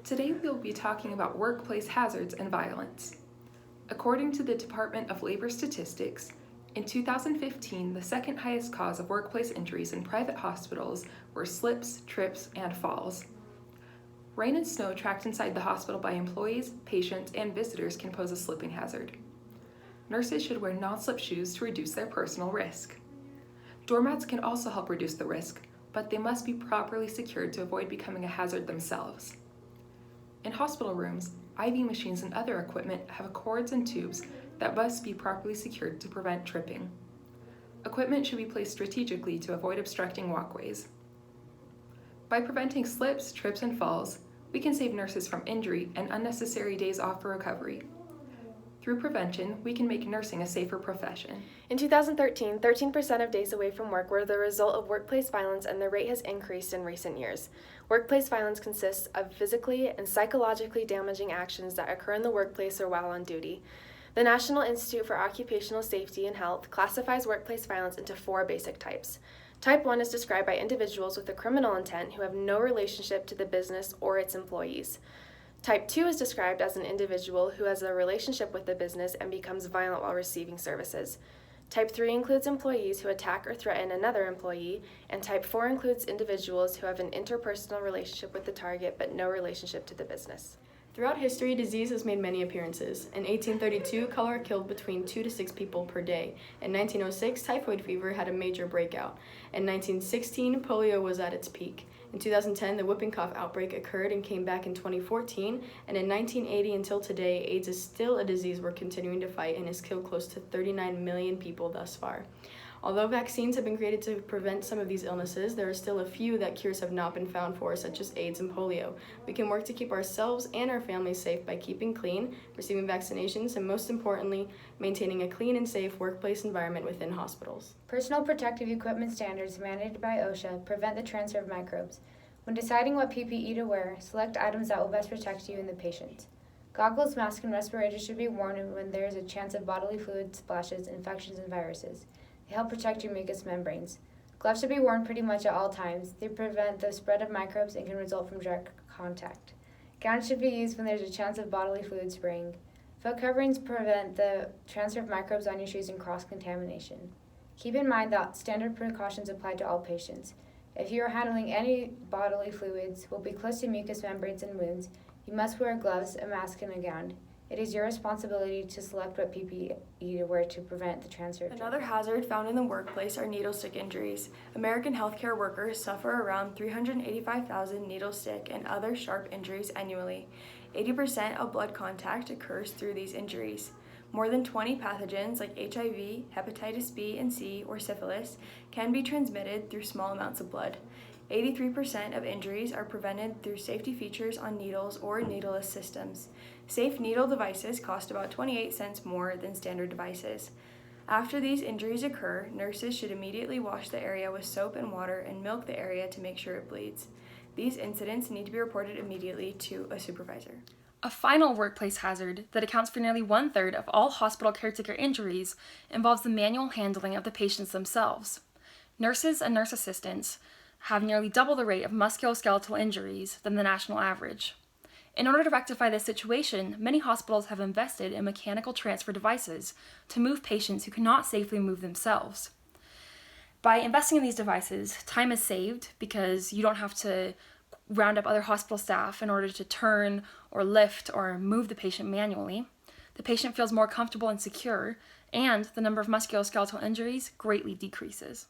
Today we'll be talking about workplace hazards and violence. According to the Department of Labor Statistics, in 2015, the second highest cause of workplace injuries in private hospitals were slips, trips, and falls. Rain and snow tracked inside the hospital by employees, patients, and visitors can pose a slipping hazard. Nurses should wear non-slip shoes to reduce their personal risk. Doormats can also help reduce the risk, but they must be properly secured to avoid becoming a hazard themselves. In hospital rooms, IV machines and other equipment have cords and tubes that must be properly secured to prevent tripping. Equipment should be placed strategically to avoid obstructing walkways. By preventing slips, trips, and falls, we can save nurses from injury and unnecessary days off for recovery. Through prevention, we can make nursing a safer profession. In 2013, 13% of days away from work were the result of workplace violence, and the rate has increased in recent years. Workplace violence consists of physically and psychologically damaging actions that occur in the workplace or while on duty. The National Institute for Occupational Safety and Health classifies workplace violence into 4 basic types. Type 1 is described by individuals with a criminal intent who have no relationship to the business or its employees. Type 2 is described as an individual who has a relationship with the business and becomes violent while receiving services. Type 3 includes employees who attack or threaten another employee, and Type 4 includes individuals who have an interpersonal relationship with the target but no relationship to the business. Throughout history, disease has made many appearances. In 1832, cholera killed between 2 to 6 people per day. In 1906, typhoid fever had a major breakout. In 1916, polio was at its peak. In 2010, the whooping cough outbreak occurred and came back in 2014, and in 1980 until today, AIDS is still a disease we're continuing to fight and has killed close to 39 million people thus far. Although vaccines have been created to prevent some of these illnesses, there are still a few that cures have not been found for, such as AIDS and polio. We can work to keep ourselves and our families safe by keeping clean, receiving vaccinations, and most importantly, maintaining a clean and safe workplace environment within hospitals. Personal protective equipment standards mandated by OSHA prevent the transfer of microbes. When deciding what PPE to wear, select items that will best protect you and the patient. Goggles, masks, and respirators should be worn when there is a chance of bodily fluid splashes, infections, and viruses. They help protect your mucous membranes. Gloves should be worn pretty much at all times. They prevent the spread of microbes and can result from direct contact. Gowns should be used when there's a chance of bodily fluid spraying. Foot coverings prevent the transfer of microbes on your shoes and cross-contamination. Keep in mind that standard precautions apply to all patients. If you are handling any bodily fluids will be close to mucous membranes and wounds, you must wear gloves, a mask, and a gown. It is your responsibility to select what PPE to wear to prevent the transfer of germs. Another hazard found in the workplace are needle stick injuries. American healthcare workers suffer around 385,000 needle stick and other sharp injuries annually. 80% of blood contact occurs through these injuries. More than 20 pathogens like HIV, hepatitis B and C, or syphilis can be transmitted through small amounts of blood. 83% of injuries are prevented through safety features on needles or needleless systems. Safe needle devices cost about 28 cents more than standard devices. After these injuries occur, nurses should immediately wash the area with soap and water and milk the area to make sure it bleeds. These incidents need to be reported immediately to a supervisor. A final workplace hazard that accounts for nearly 1/3 of all hospital caretaker injuries involves the manual handling of the patients themselves. Nurses and nurse assistants have nearly double the rate of musculoskeletal injuries than the national average. In order to rectify this situation, many hospitals have invested in mechanical transfer devices to move patients who cannot safely move themselves. By investing in these devices, time is saved because you don't have to round up other hospital staff in order to turn or lift or move the patient manually. The patient feels more comfortable and secure, and the number of musculoskeletal injuries greatly decreases.